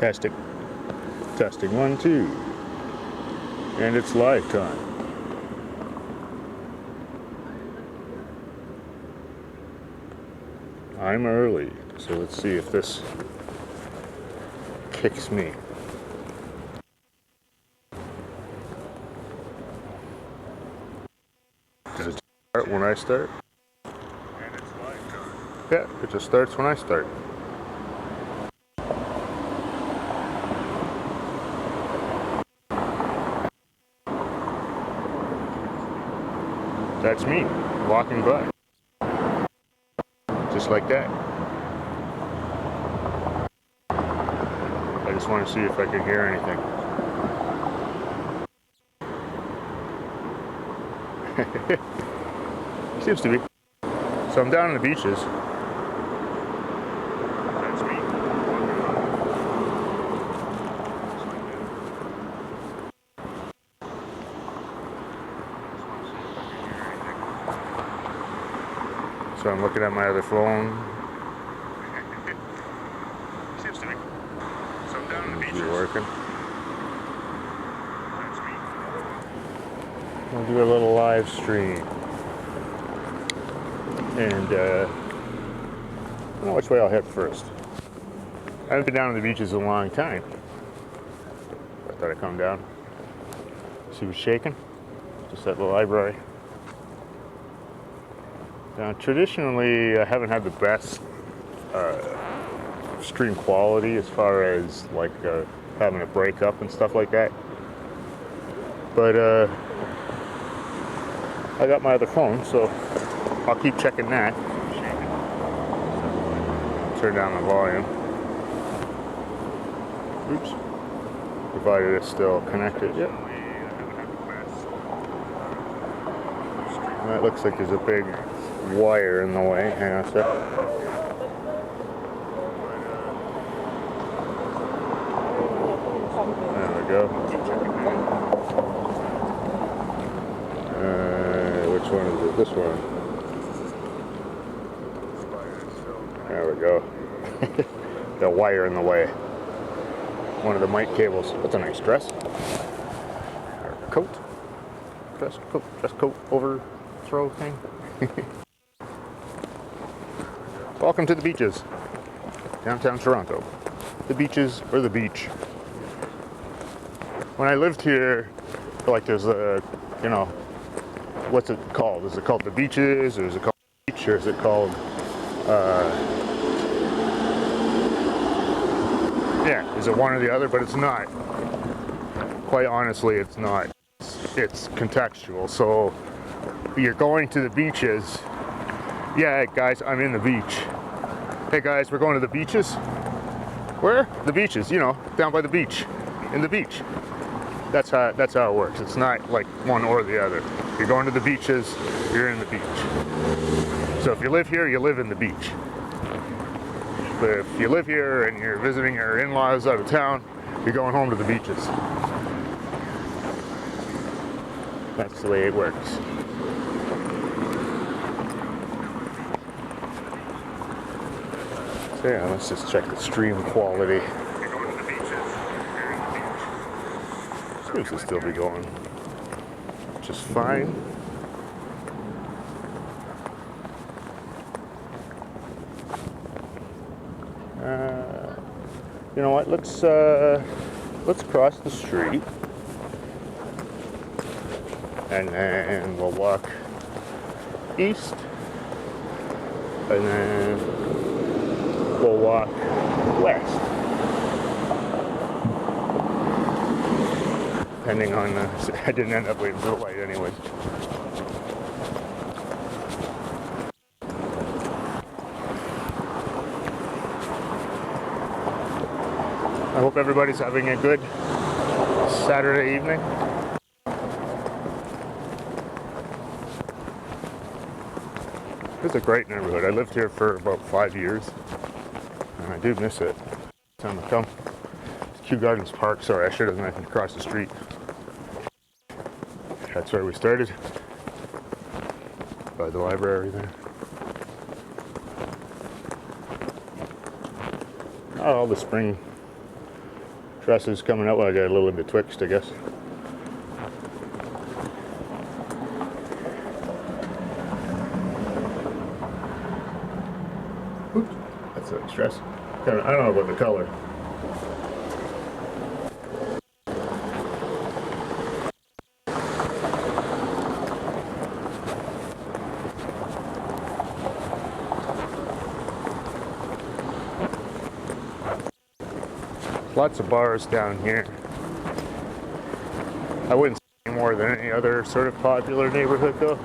Testing. Testing 1, 2. And it's live time. I'm early, so let's see if this kicks me. Does it start when I start? And it's live time. Yeah, it just starts when I start. That's me, walking by. Just like that. I just want to see if I can hear anything. Seems to be. So I'm down on the beaches. That's me. So I'm looking at my other phone. Seems to be. So I'm down on the beaches. Is it working? That's me. We'll do a little live stream. And I don't know which way I'll head first. I haven't been down on the beaches in a long time. I thought I'd come down. See what's shaking. Just at the library. Now, traditionally, I haven't had the best stream quality as far as like having it break up and stuff like that. But I got my other phone, so I'll keep checking that. Turn down the volume. Oops. Provided it's still connected. Yep. That looks like there's a big wire in the way. Hang on a sec. There we go. Which one is it? This one. There we go. The wire in the way. One of the mic cables. That's a nice dress. Or coat. Dress coat overthrow thing. Welcome to the beaches. Downtown Toronto. The beaches or the beach. When I lived here, like there's a, you know, what's it called? Is it called the beaches, or is it called the beach, or is it called, yeah, is it one or the other? But it's not. Quite honestly, it's not. It's contextual. So you're going to the beaches. Yeah, guys, I'm in the beach. Hey guys, we're going to the beaches. Where? The beaches, you know, down by the beach. In the beach. That's how it works. It's not like one or the other. You're going to the beaches, you're in the beach. So if you live here, you live in the beach. But if you live here and you're visiting your in-laws out of town, you're going home to the beaches. That's the way it works. So yeah, let's just check the stream quality. You're going to the beaches. You're in the beach. Seems to still be going just fine. You know what? Let's cross the street, and then we'll walk east, and then we'll walk west, depending on I didn't end up waiting for the light anyways. I hope everybody's having a good Saturday evening. It's a great neighborhood. I lived here for about 5 years, and I do miss it. Every time I come. It's Kew Gardens Park. Sorry, I should have mentioned across the street. That's where we started. By the library there. Not all the spring Trusses coming out. Well, I got a little bit betwixt, I guess. Oops, that's a stress. I don't know about the color. Lots of bars down here. I wouldn't say more than any other sort of popular neighborhood though.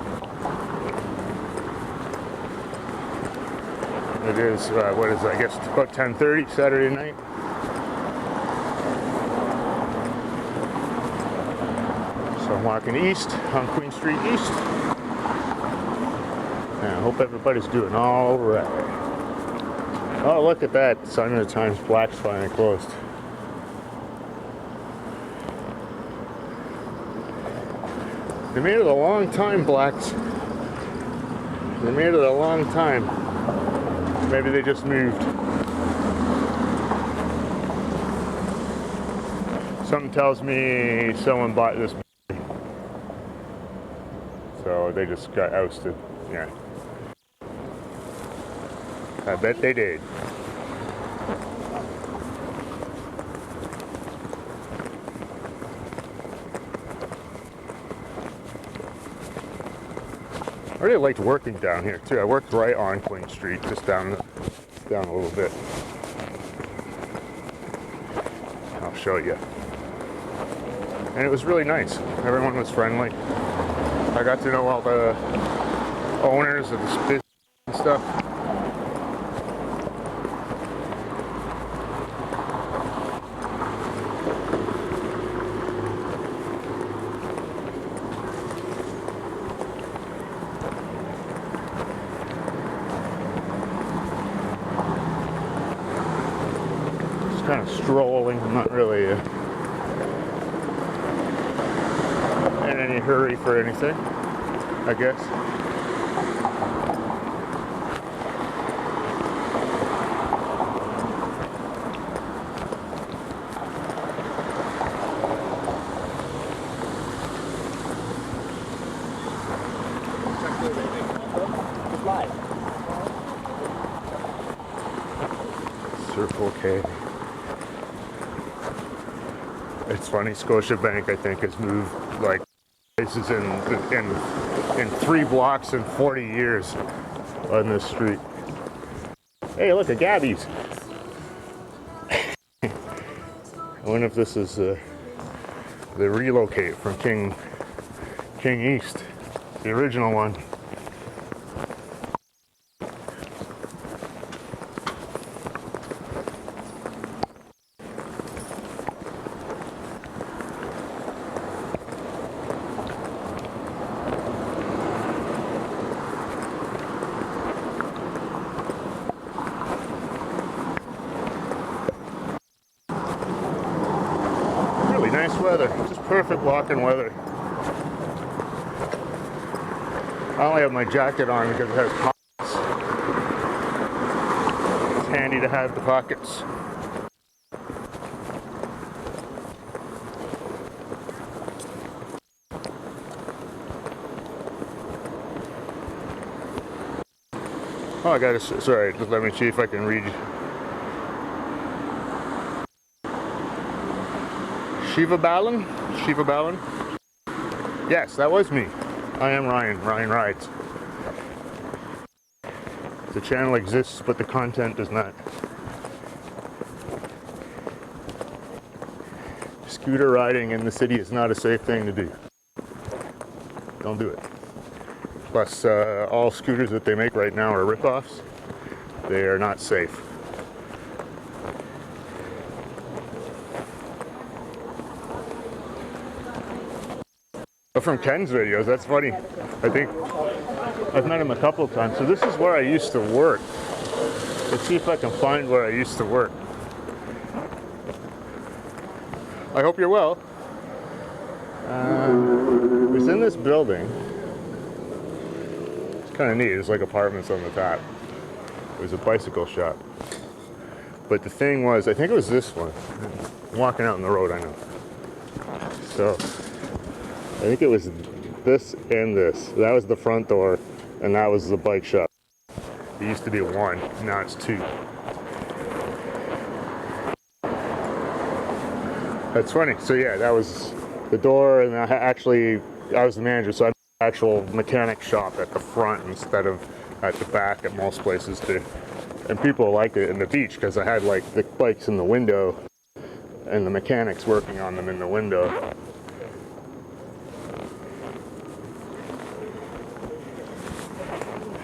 It is, what is it, I guess it's about 10:30 Saturday night. So I'm walking east on Queen Street East. And I hope everybody's doing all right. Oh, look at that. Sign of the Times Black's finally closed. They made it a long time, Blacks. They made it a long time. Maybe they just moved. Something tells me someone bought this, so they just got ousted. Yeah. I bet they did. I really liked working down here too. I worked right on Queen Street, just down a little bit. I'll show you. And it was really nice. Everyone was friendly. I got to know all the owners of the business and stuff. Kind of strolling. I'm not really in any hurry for anything, I guess. Circle K. It's funny, Scotiabank, I think, has moved like places in 3 blocks in 40 years on this street. Hey, look at Gabby's. I wonder if this is the relocate from King East, the original one. Nice weather, just perfect walking weather. I only have my jacket on because it has pockets. It's handy to have the pockets. Oh, I gotta, sorry, just let me see if I can read. Shiva Balan? Yes, that was me. I am Ryan Rides. The channel exists, but the content does not. Scooter riding in the city is not a safe thing to do. Don't do it. Plus, all scooters that they make right now are rip-offs. They are not safe. From Ken's videos, that's funny. I think I've met him a couple of times. So this is where I used to work. Let's see if I can find where I used to work. I hope you're well. It was in this building. It's kind of neat. It's like apartments on the top. It was a bicycle shop. But the thing was, I think it was this one. I'm walking out on the road, I know. So I think it was this and this. That was the front door, and that was the bike shop. It used to be one, now it's two. That's funny. So yeah, that was the door, and I was the manager, so I had an actual mechanic shop at the front instead of at the back at most places too. And people liked it in the beach because I had like the bikes in the window and the mechanics working on them in the window.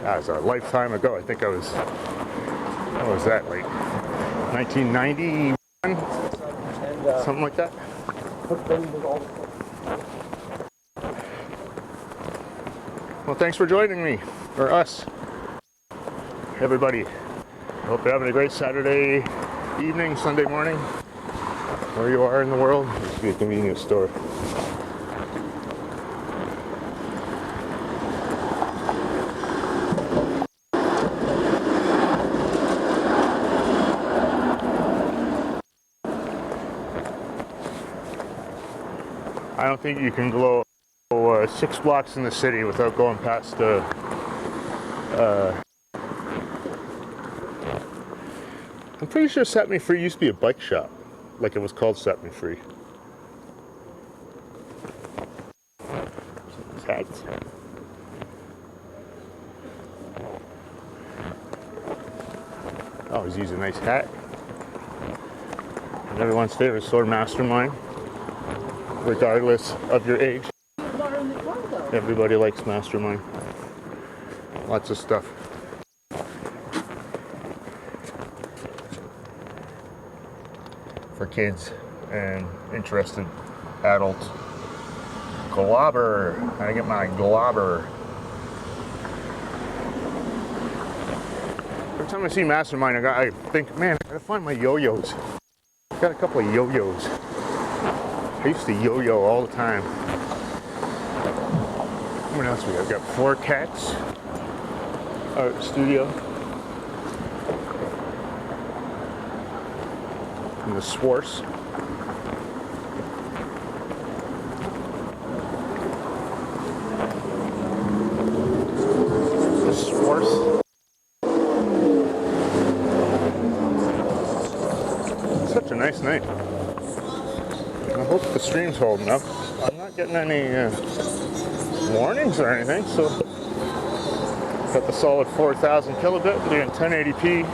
That was a lifetime ago. I think I was, what was that, like 1991? Something like that. Well, thanks for joining me, or us, everybody. I hope you're having a great Saturday evening, Sunday morning, where you are in the world. This used to be a convenience store. I don't think you can go 6 blocks in the city without going past I'm pretty sure Set Me Free used to be a bike shop, like it was called Set Me Free. Hats. Always use a nice hat. And everyone's favorite store, Mastermind, regardless of your age. Everybody likes Mastermind. Lots of stuff. For kids and interested adults. Globber. I get my globber. Every time I see Mastermind, I think, man, I gotta find my yo-yos. I got a couple of yo-yos. I used to yo-yo all the time. What else we got? We've got 4 Cats Art Studio. And the Swartz. The Swartz. Such a nice night. I hope the stream's holding up. I'm not getting any warnings or anything, so got the solid 4,000 kilobit, doing 1080p,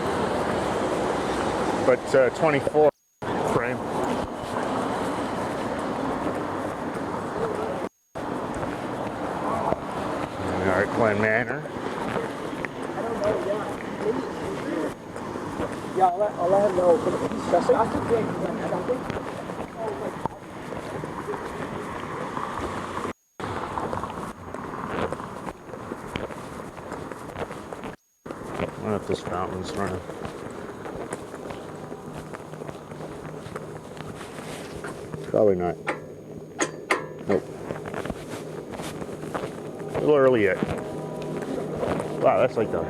but 24 frame. Alright, Glen Manor. Yeah, I'll let him know. But he's stressing. I think I don't think. I don't know if this fountain's running. Probably not. Nope. A little early yet. Wow, that's like the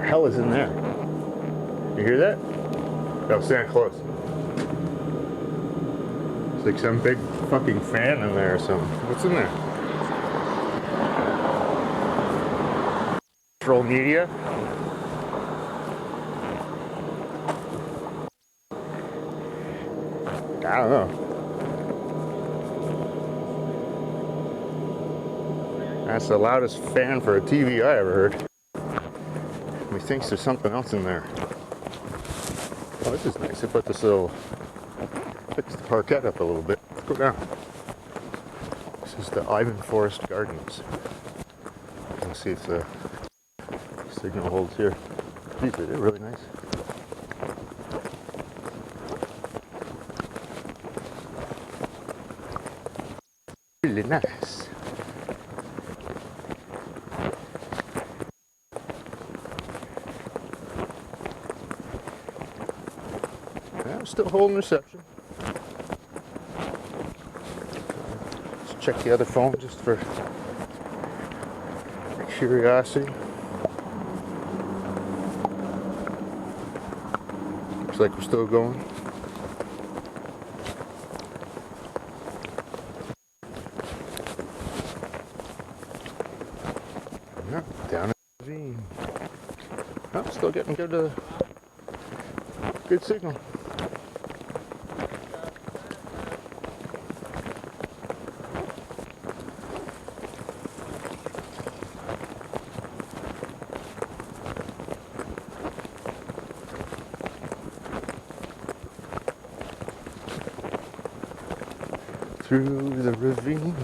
hell is in there? You hear that? No, stand close. It's like some big fucking fan in there or something. What's in there? Control media. I don't know. That's the loudest fan for a TV I ever heard. He thinks there's something else in there. Oh, this is nice. They put this little, fix the parquet up a little bit. Let's go down. This is the Ivan Forest Gardens. Let's see if the signal holds here. These are really nice. Really nice. Yeah, I'm still holding reception. Let's check the other phone just for curiosity. Looks like we're still going. Yeah, down the ravine. Oh, still getting good signal. Through the ravine.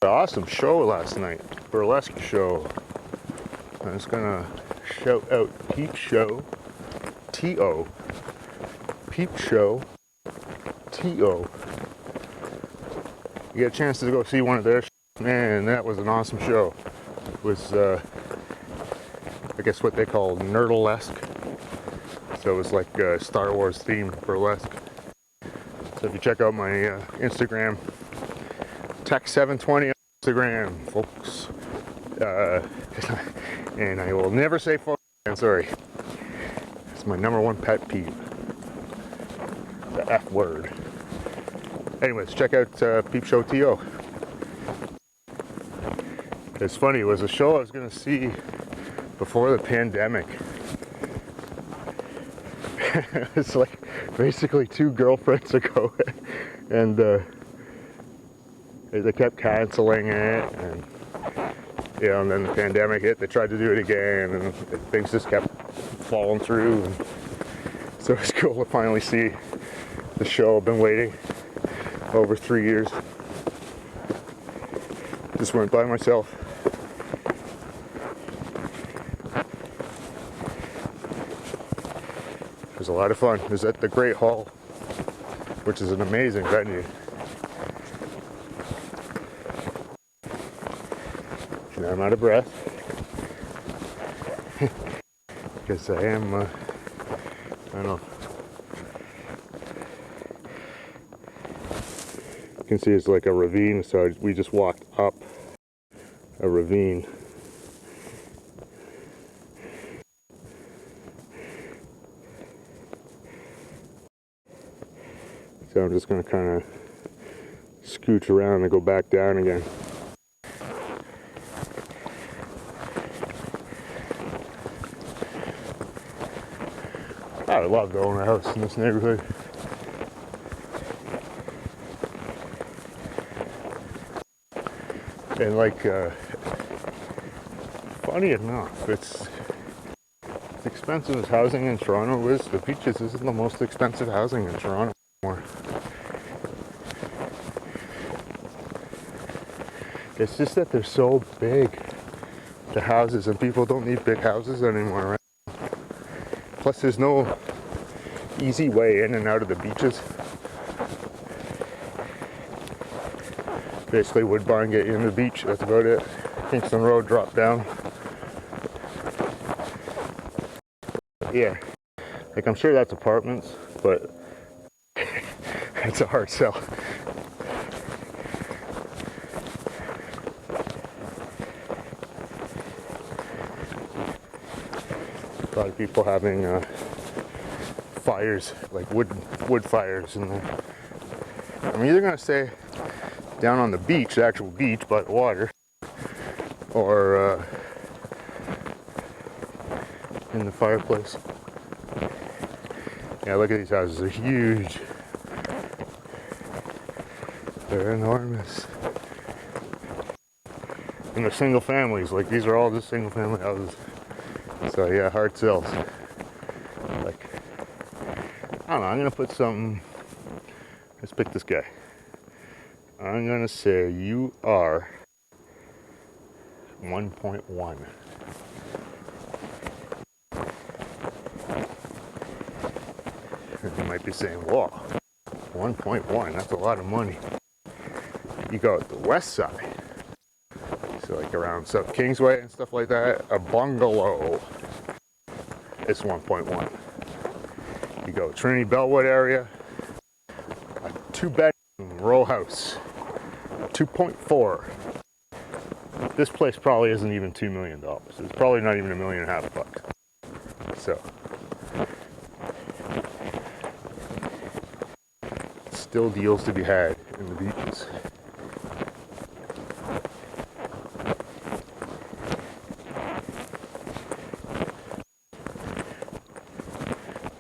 Awesome show last night, burlesque show. I'm just gonna shout out Peep Show, T.O. Peep Show, T.O. You get a chance to go see one of their shows. Man, that was an awesome show. It was, I guess what they call nerdlesque. So it was like Star Wars themed burlesque. So if you check out my Instagram, Tech720 on Instagram, folks. And I will never say folks. I'm sorry. It's my #1 pet peeve. The F word. Anyways, check out Peep Show T.O. It's funny, it was a show I was going to see before the pandemic. It's like basically 2 girlfriends ago, and they kept canceling it, and you know, and then the pandemic hit. They tried to do it again, and things just kept falling through. And so it's cool to finally see the show. I've been waiting over 3 years. Just went by myself. It was a lot of fun. It was at the Great Hall, which is an amazing venue. And I'm out of breath because I am, I don't know. You can see it's like a ravine, so we just walked up a ravine. So I'm just going to kind of scooch around and go back down again. I love to own a house in this neighborhood. And like, funny enough, it's expensive as housing in Toronto is. The Beaches isn't the most expensive housing in Toronto anymore. It's just that they're so big, the houses, and people don't need big houses anymore, right? Plus there's no easy way in and out of the beaches. Basically Woodbine get you in the beach, that's about it. Kingston Road drop down. Yeah, like I'm sure that's apartments, but it's a hard sell. A lot of people having fires, like wood fires in there. I'm either gonna stay down on the beach, the actual beach by the water, or in the fireplace. Yeah, look at these houses, they're huge. They're enormous. And they're single families, like these are all just single family houses. So yeah, hard sells. Like, I don't know, I'm gonna put something, let's pick this guy. I'm gonna say you are 1.1. You might be saying, whoa, 1.1, that's a lot of money. You go at the west side, so like around South Kingsway and stuff like that, a bungalow is 1.1. You go Trinity Bellwood area, a 2-bedroom row house, 2.4. This place probably isn't even $2 million. It's probably not even $1.5 million bucks. So, still deals to be had in the beaches.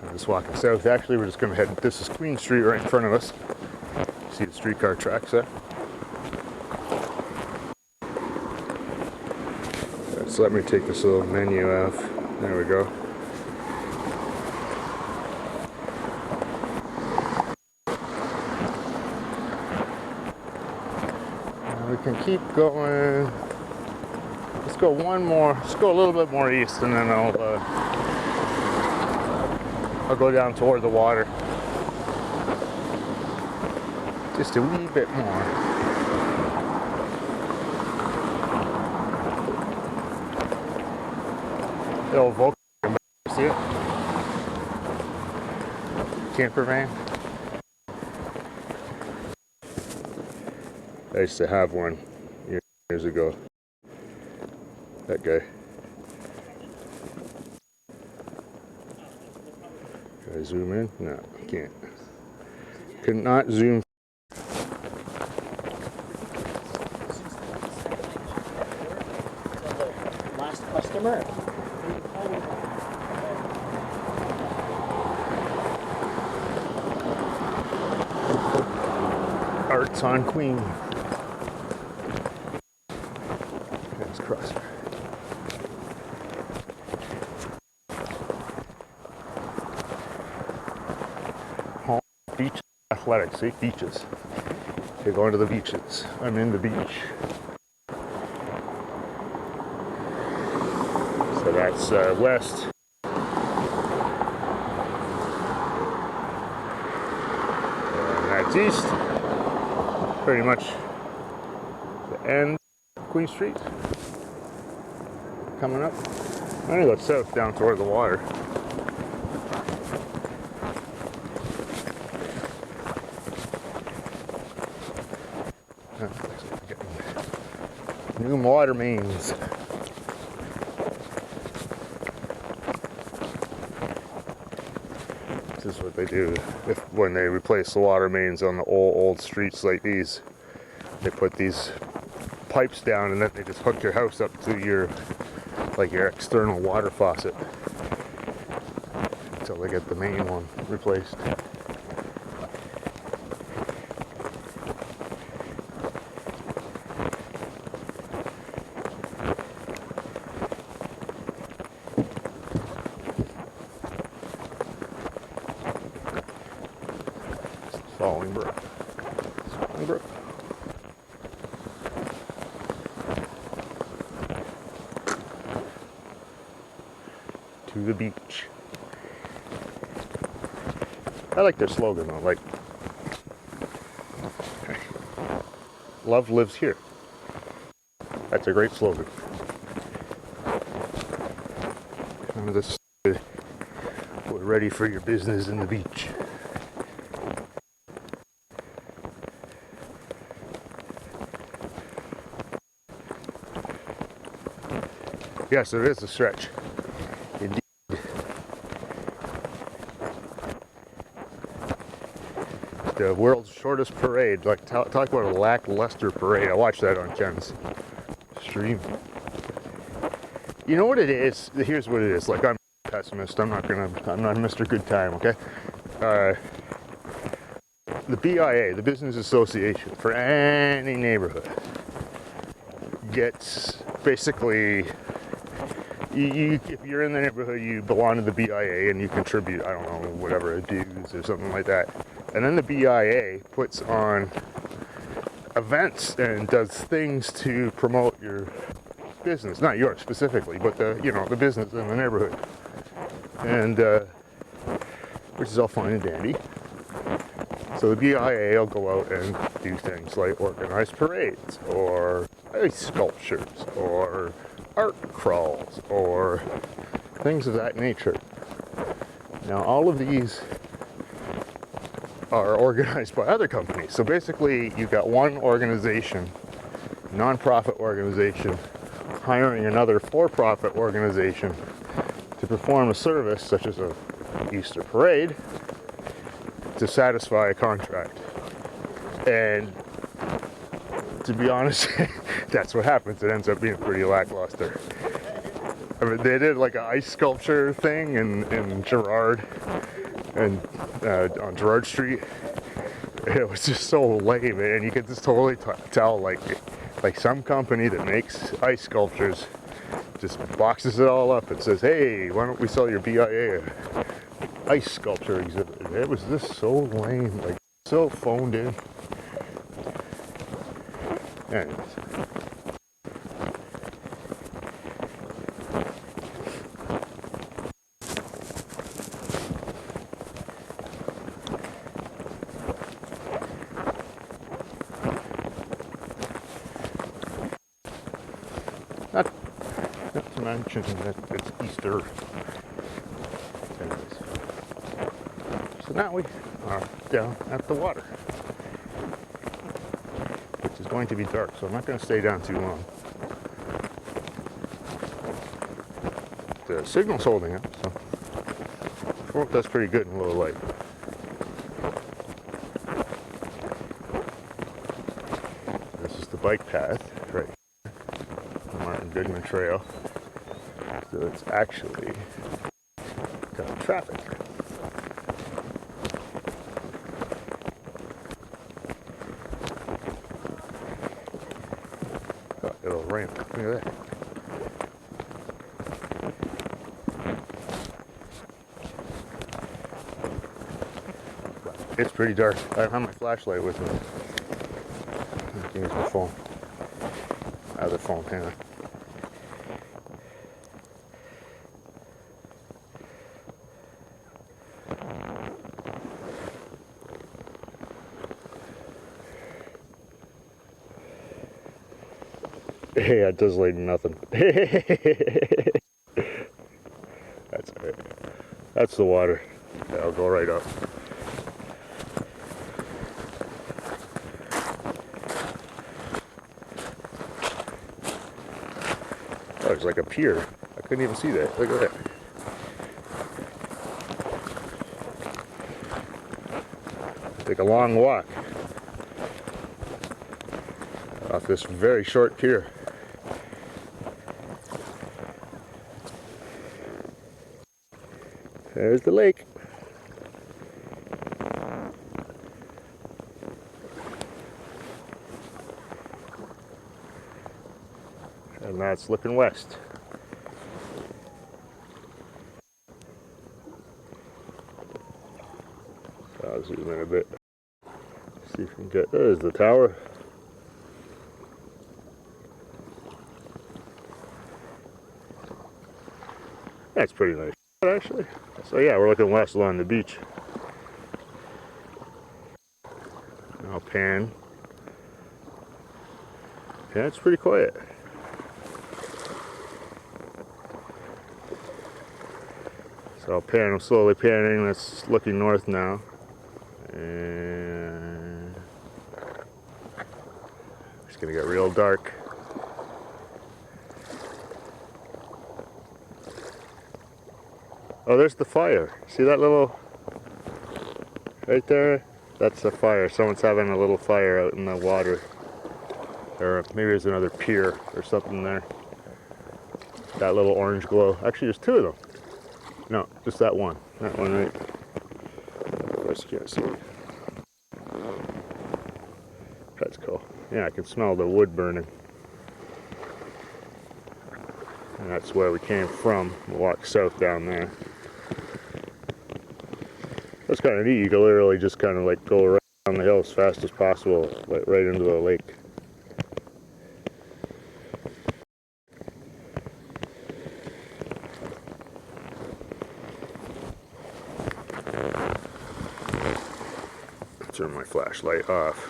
I'm just walking south. Actually, we're just going to head. This is Queen Street right in front of us. See the streetcar tracks there? So let me take this little menu off. There we go. Now we can keep going. Let's go one more. Let's go a little bit more east, and then I'll go down toward the water. Just a wee bit more. The old Volkswagen, see it? Camper van. I used to have one years ago. That guy. Can I zoom in? No, I can't. Could not zoom. Last customer. Arts on Queen. Let's cross. Home beach athletics, see? Beaches. You're going to the beaches. I'm in the beach. So that's west. And that's east. Pretty much the end of Queen Street. Coming up. I'm gonna go south down toward the water. New water mains. This is what they do when they replace the water mains on the old streets like these. They put these pipes down and then they just hook your house up to your external water faucet until they get the main one replaced. Falling brook. Falling brook. To the beach. I like their slogan though, like, love lives here. That's a great slogan. None of this, we're ready for your business in the beach. Yes, it is a stretch. Indeed. The world's shortest parade. Like, talk about a lackluster parade. I watched that on Ken's stream. You know what it is? Here's what it is. Like, I'm a pessimist. I'm not Mr. Good Time, okay? The BIA, the Business Association for any neighborhood, gets basically... if you're in the neighborhood, you belong to the BIA and you contribute, I don't know, whatever, dues or something like that. And then the BIA puts on events and does things to promote your business, not yours specifically, but the business in the neighborhood. And which is all fine and dandy. So the BIA will go out and do things like organize parades or ice sculptures or art crawls or things of that nature. Now all of these are organized by other companies. So basically, you've got one organization, non-profit organization, hiring another for-profit organization to perform a service such as a Easter parade to satisfy a contract. And to be honest, that's what happens. It ends up being pretty lackluster. I mean, they did like an ice sculpture thing in Girard and on Girard Street. It was just so lame, and you could just totally tell like some company that makes ice sculptures just boxes it all up and says, "Hey, why don't we sell your BIA ice sculpture exhibit?" It was just so lame, like so phoned in. Anyways. Not to mention that it's Easter. Anyways. So now we are down at the water, which is going to be dark, so I'm not going to stay down too long. The signal's holding up, so I hope that's pretty good in low light. This is the bike path, right here, the Martin Goodman Trail. So it's actually got traffic. Oh, it'll rain. Look at that. It's pretty dark. I don't have my flashlight with me. I can use my phone. Other phone, hang on. Yeah, it does light nothing. That's it. That's the water. Yeah, I'll go right up. Oh, there's like a pier. I couldn't even see that. Look at that. Take a long walk off this very short pier. There's the lake. And that's looking west. I'll zoom in a bit. See if we can get, there's the tower. That's pretty nice, actually. So yeah, we're looking west along the beach. I'll pan. Yeah, it's pretty quiet. So I'll pan, I'm slowly panning. That's looking north now. And it's gonna get real dark. Oh, there's the fire. See that little, right there? That's the fire. Someone's having a little fire out in the water. Or maybe there's another pier or something there. That little orange glow. Actually, there's two of them. No, just that one. That one, right? Of course, you can't see. That's cool. Yeah, I can smell the wood burning. And that's where we came from. We'll walk south down there. That's kind of neat. You can literally just kind of like go around the hill as fast as possible, like right into the lake. Turn my flashlight off.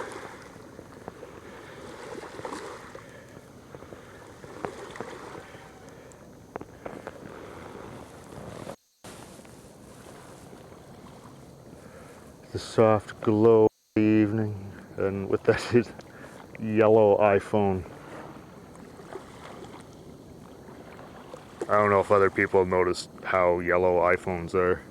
The soft glow of the evening, and with that is yellow iPhone. I don't know if other people noticed how yellow iPhones are.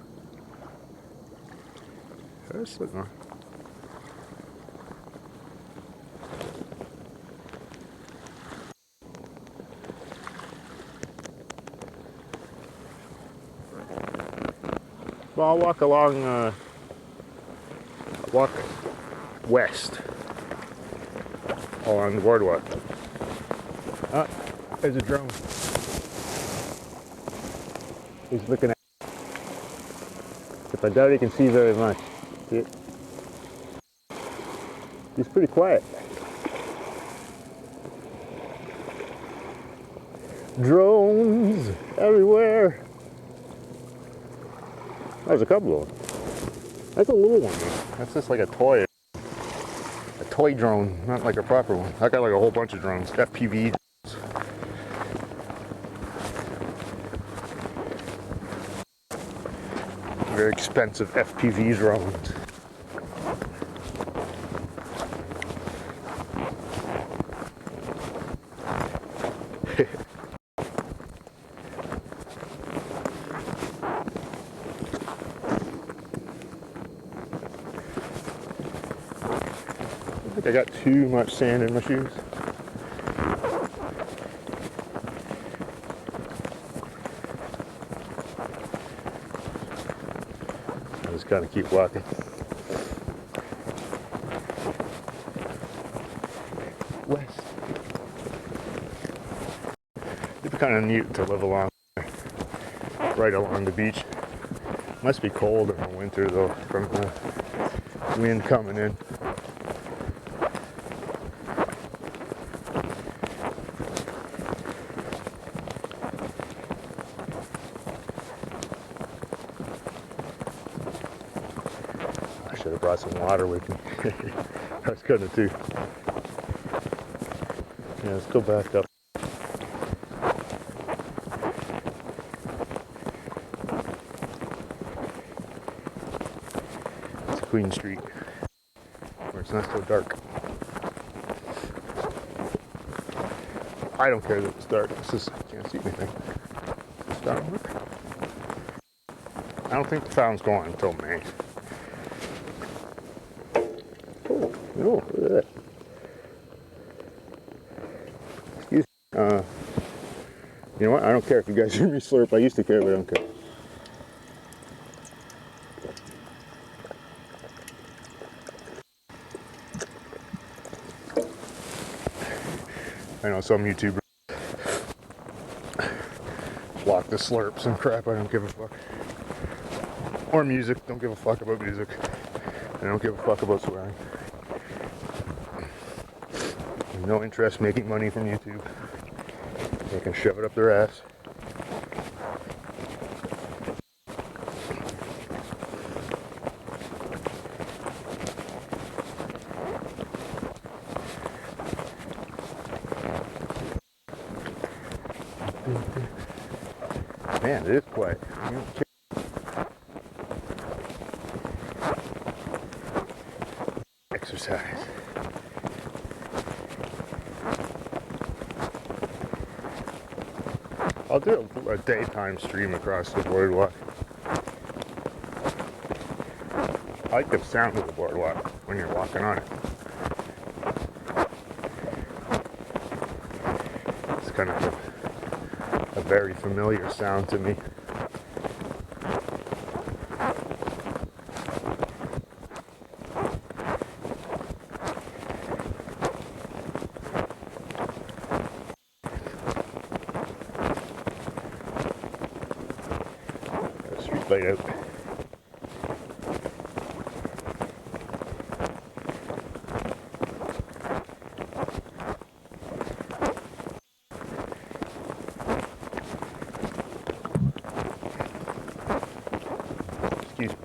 Well, I'll walk along, walk west along the boardwalk. Ah, there's a drone. He's looking at me. But I doubt he can see very much. See it? He's pretty quiet. Drones everywhere. There's a couple of them. That's a little one though. That's just like a toy drone, not like a proper one. I got like a whole bunch of drones, FPV. Very expensive FPV drones. I think I got too much sand in my shoes. I just gotta keep walking. West. It's kind of neat to live along, right along the beach. Must be cold in the winter though, from the wind coming in. Should have brought some water with me. I was gonna too. Yeah, let's go back up. It's Queen Street, where it's not so dark. I don't care that it's dark. It's just I can't see anything. It's dark. I don't think the fountain's going until May. Oh, look at that. Excuse me. You know what? I don't care if you guys hear me slurp. I used to care, but I don't care. I know some YouTubers block the slurps and crap. I don't give a fuck. Or music. Don't give a fuck about music. I don't give a fuck about swearing. No interest making money from YouTube. They can shove it up their ass. Man, it is quiet. Exercise. I'll do a daytime stream across the boardwalk. I like the sound of the boardwalk when you're walking on it. It's kind of a very familiar sound to me. Light out. Excuse me.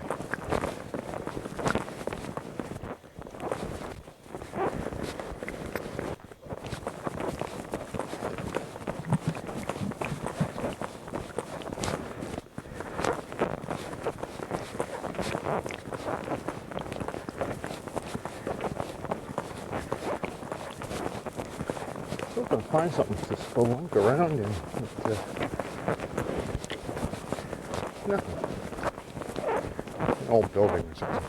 hoping to find something to spelunk around in. But, nothing. An old building or something.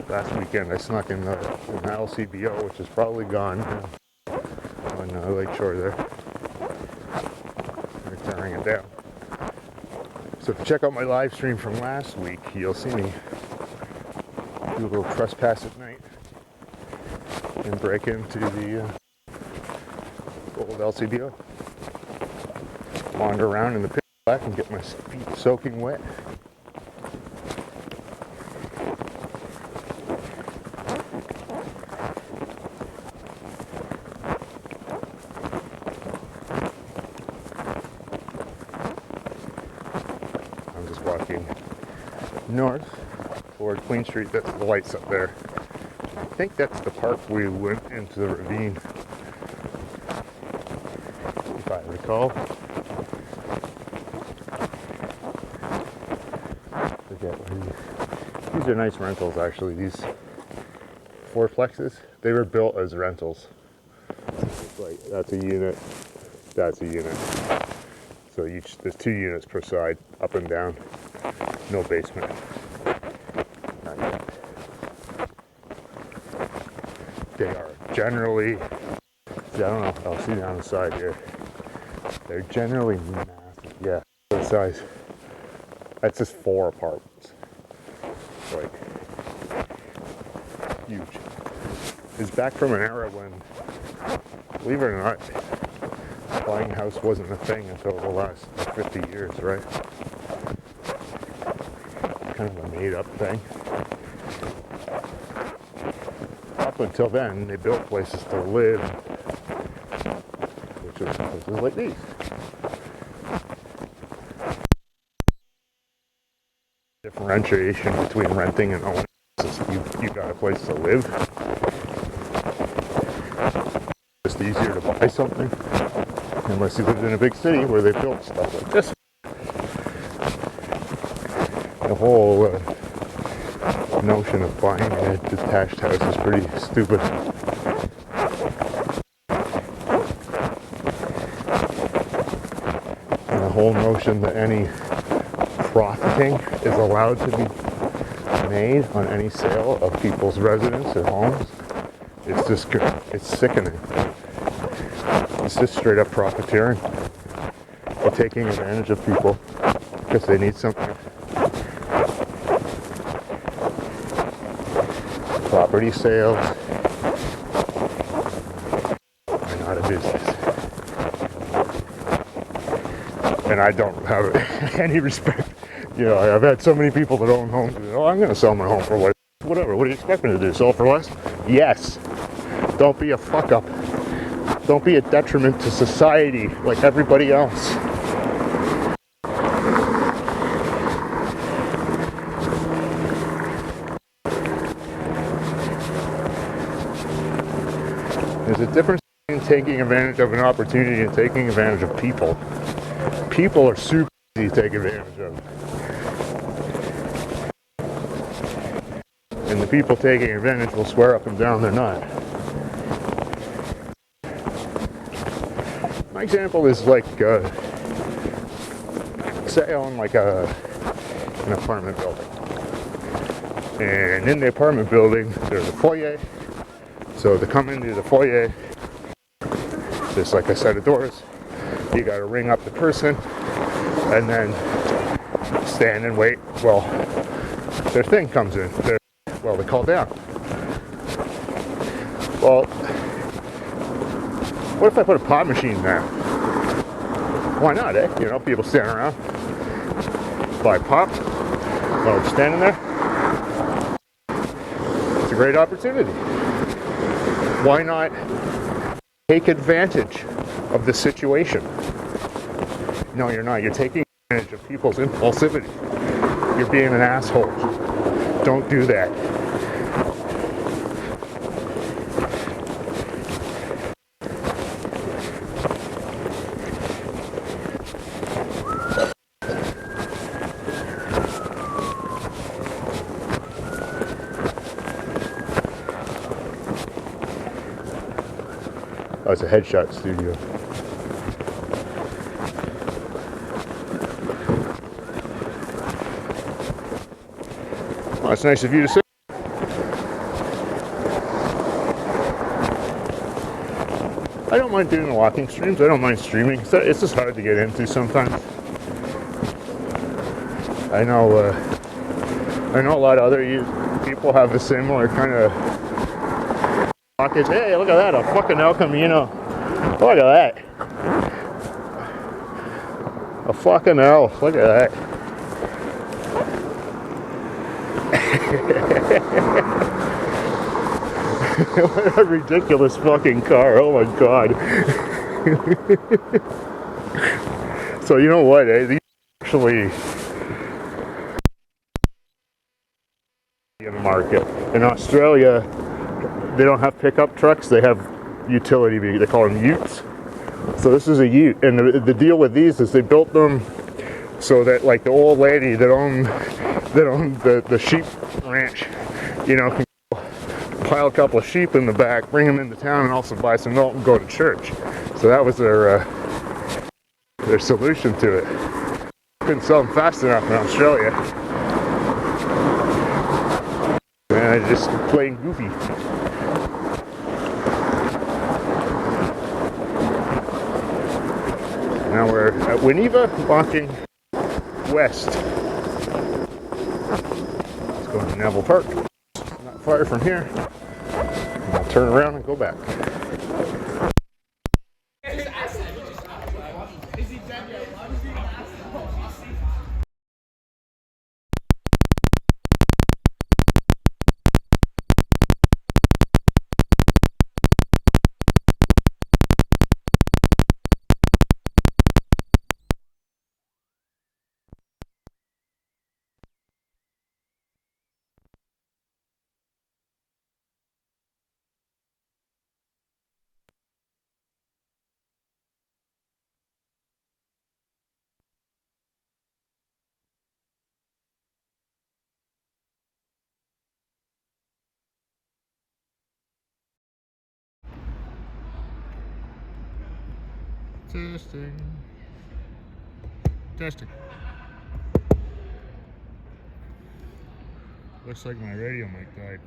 Last weekend I snuck in an LCBO, which is probably gone now, on Lake Shore there. They're tearing it down. So if you check out my live stream from last week, you'll see me do a little trespass at night and break into the old LCBO. Wander around in the pit black and get my feet soaking wet. I'm just walking north toward Queen Street. That's the lights up there. I think that's the park we went into the ravine, if I recall. These are nice rentals, actually. These fourplexes, they were built as rentals. Like, that's a unit, that's a unit. So there's 2 units per side, up and down, no basement. Not yet. They are generally, I don't know, I'll see down the side here. They're generally massive, yeah, the size. That's just 4 apartments. Like, huge. It's back from an era when, believe it or not, buying a house wasn't a thing until the last 50 years, right? Kind of a made-up thing. Up until then, they built places to live, which was places like these. Differentiation between renting and owning is you got a place to live. It's just easier to buy something unless you lived in a big city where they built stuff like this. The whole notion of buying a detached house is pretty stupid. And the whole notion that any profiting is allowed to be made on any sale of people's residence and homes. It's just, it's sickening. It's just straight up profiteering. They're taking advantage of people because they need something. Property sales are not a business. And I don't have any respect. You know, I've had so many people that own homes. Oh, I'm going to sell my home for whatever. What do you expect me to do? Sell for less? Yes. Don't be a fuck up. Don't be a detriment to society like everybody else. There's a difference between taking advantage of an opportunity and taking advantage of people. People are super easy to take advantage of. And the people taking advantage will swear up and down they're not. My example is like, say I own like an apartment building. And in the apartment building, there's a foyer. So to come into the foyer, there's like a set of doors. You gotta ring up the person and then stand and wait while their thing comes in. They call down. Well, what if I put a pop machine there? Why not, eh? You know, people standing around, buy pop while they're standing there. It's a great opportunity. Why not take advantage of the situation? No, you're not. You're taking advantage of people's impulsivity. You're being an asshole. Don't do that. Oh, it's a headshot studio. Oh, it's nice of you to say. I don't mind doing the walking streams. I don't mind streaming. It's just hard to get into sometimes. I know a lot of other people have a similar kind of pockets. Hey, look at that! A fucking El Camino. Look at that! A fucking L. Look at that! What a ridiculous fucking car! Oh my god! So you know what? These actually in the market in Australia. They don't have pickup trucks, they have utility vehicles. They call them utes. So this is a ute, and the deal with these is they built them so that like the old lady that owned the sheep ranch, you know, can pile a couple of sheep in the back, bring them into town, and also buy some milk and go to church. So that was their solution to it. Couldn't sell them fast enough in Australia. And I just playing goofy. Now we're at Winneba, walking west. Let's go to Neville Park. Not far from here. I'll turn around and go back. Testing. Looks like my radio mic died.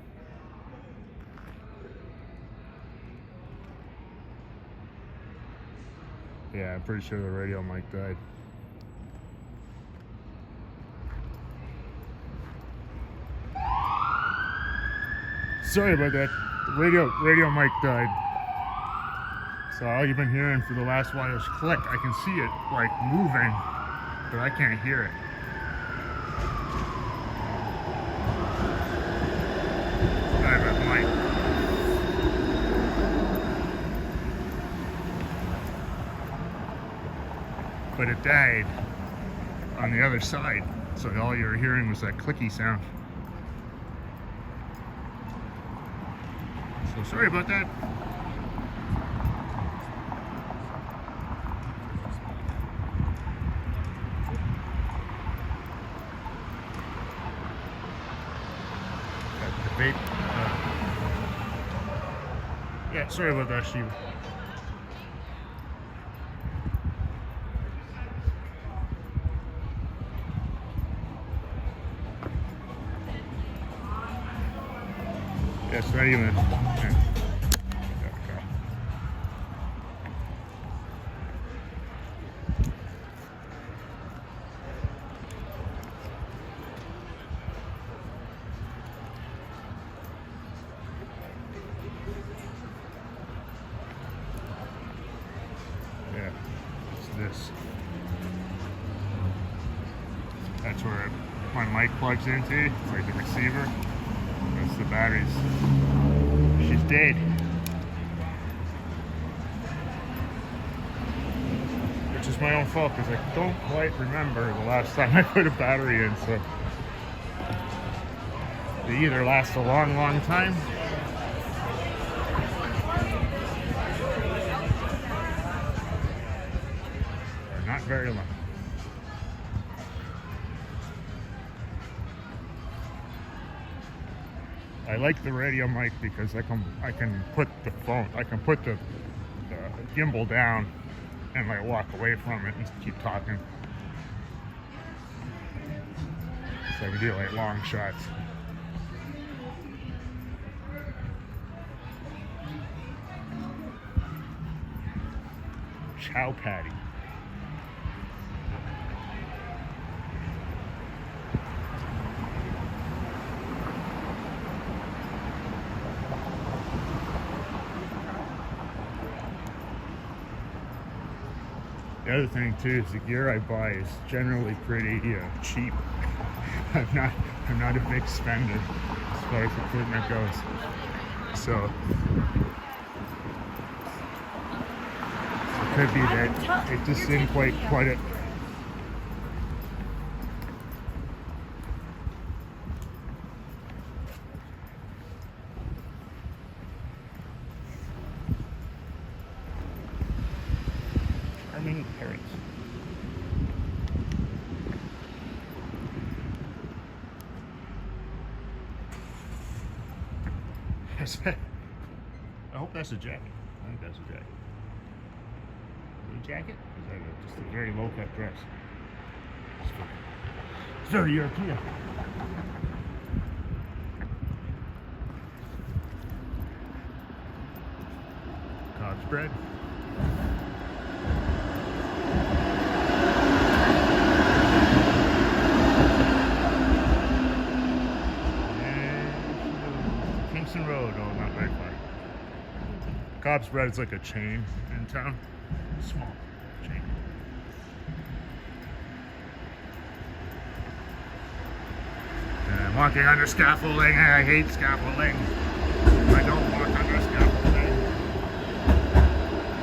Yeah, I'm pretty sure the radio mic died. Sorry about that. The radio mic died. So all you've been hearing for the last while is click. I can see it like moving, but I can't hear it. I have a mic. But it died on the other side, so all you were hearing was that clicky sound. So sorry about that. Yeah, sorry about that, Steve. Yeah, it's not even. Yeah. This. That's where my mic plugs into, it's like the receiver. That's the batteries. She's dead. Which is my own fault because I don't quite remember the last time I put a battery in, so they either last a long, long time or not very long. I like the radio mic because I can put the phone, I can put the gimbal down and like walk away from it and keep talking. So I can do like long shots. Chow patty. The other thing too is the gear I buy is generally pretty cheap. I'm not a big spender as far as equipment goes. So it could be that it just didn't quite it. Charming parrots. I hope that's a jacket. I think that's a jacket. Is it a jacket? Or is that just a very low cut dress? It's very European. Cob's bread. Road, oh, not very far. Cob's bread is like a chain in town. Small chain. And I'm walking under scaffolding. I hate scaffolding. I don't walk under scaffolding.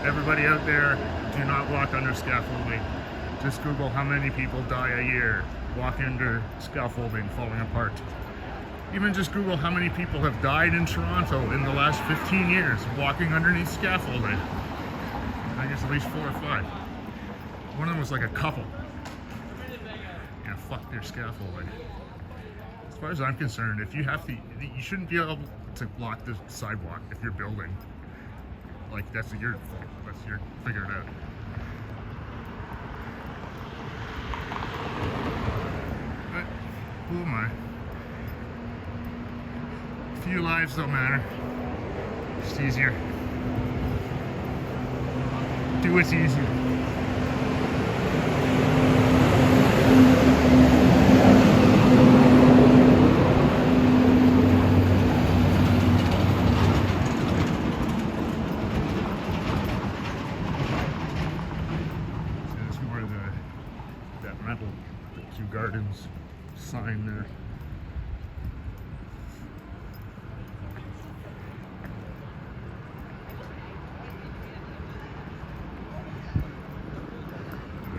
Everybody out there, do not walk under scaffolding. Just Google how many people die a year walking under scaffolding falling apart. Even just Google how many people have died in Toronto in the last 15 years walking underneath scaffolding. I guess at least 4 or 5. One of them was like a couple. Yeah, fuck their scaffolding. As far as I'm concerned, if you have to, you shouldn't be able to block the sidewalk if you're building. Like, that's your fault. That's your, figure it out. But who am I? Few lives don't matter. Just easier. Do what's easier. So there's more of that metal, the Kew Gardens sign there.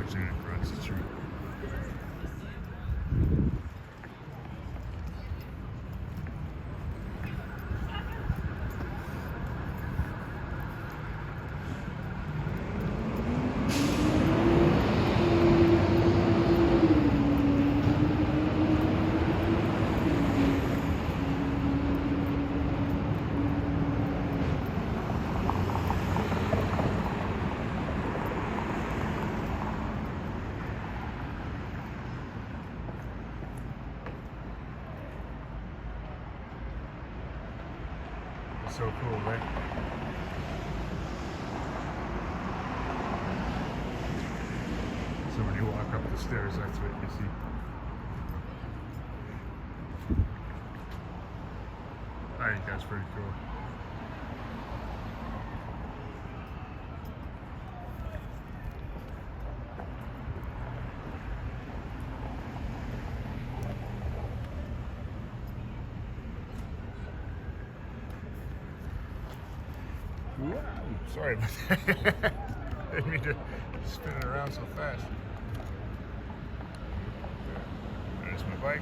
Across the street. So cool, right? So when you walk up the stairs, that's what you see. I think that's pretty cool. Whoa, sorry about that. I didn't mean to spin it around so fast. There's my bike.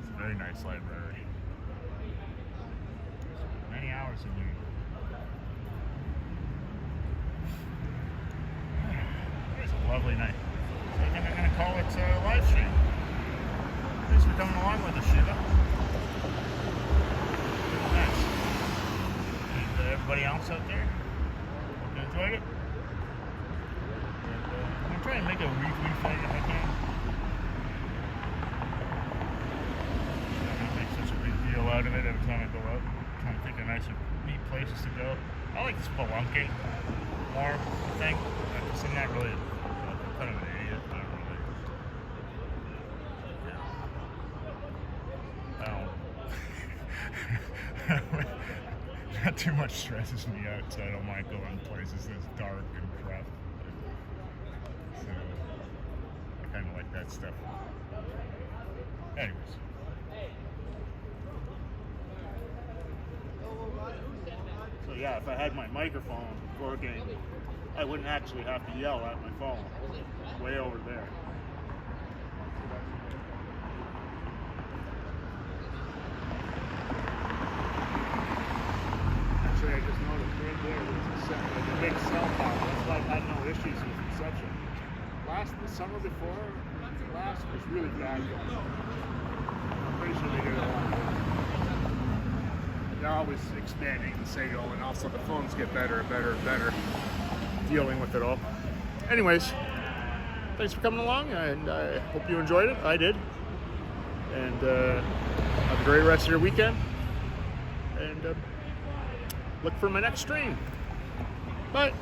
It's a very nice library. Many hours of reading. It's a lovely night. So I think I'm going to call it live stream. Thanks for coming along with us, Shiva. everybody else out there. Hope you enjoyed it. And, I'm gonna try and make a weekly thing if I can. I don't make such a big deal out of it every time I go out. I'm trying to think of nicer, neat places to go. I like spelunking more, I think. Because I'm not really, I'm kind of an idiot. I don't really. Not too much stresses me out, so I don't mind going places that's dark and crap. So I kind of like that stuff. Anyways. So yeah, if I had my microphone working, I wouldn't actually have to yell at my phone. Way over there. Actually, I just noticed right there there's a big cell tower. That's why I've had no issues with reception. The summer before last was really bad going. I'm pretty sure they did a lot more. They're always expanding the signal, and also the phones get better and better and better dealing with it all. Anyways, thanks for coming along, and I hope you enjoyed it. I did. And have a great rest of your weekend. And look for my next stream. Bye.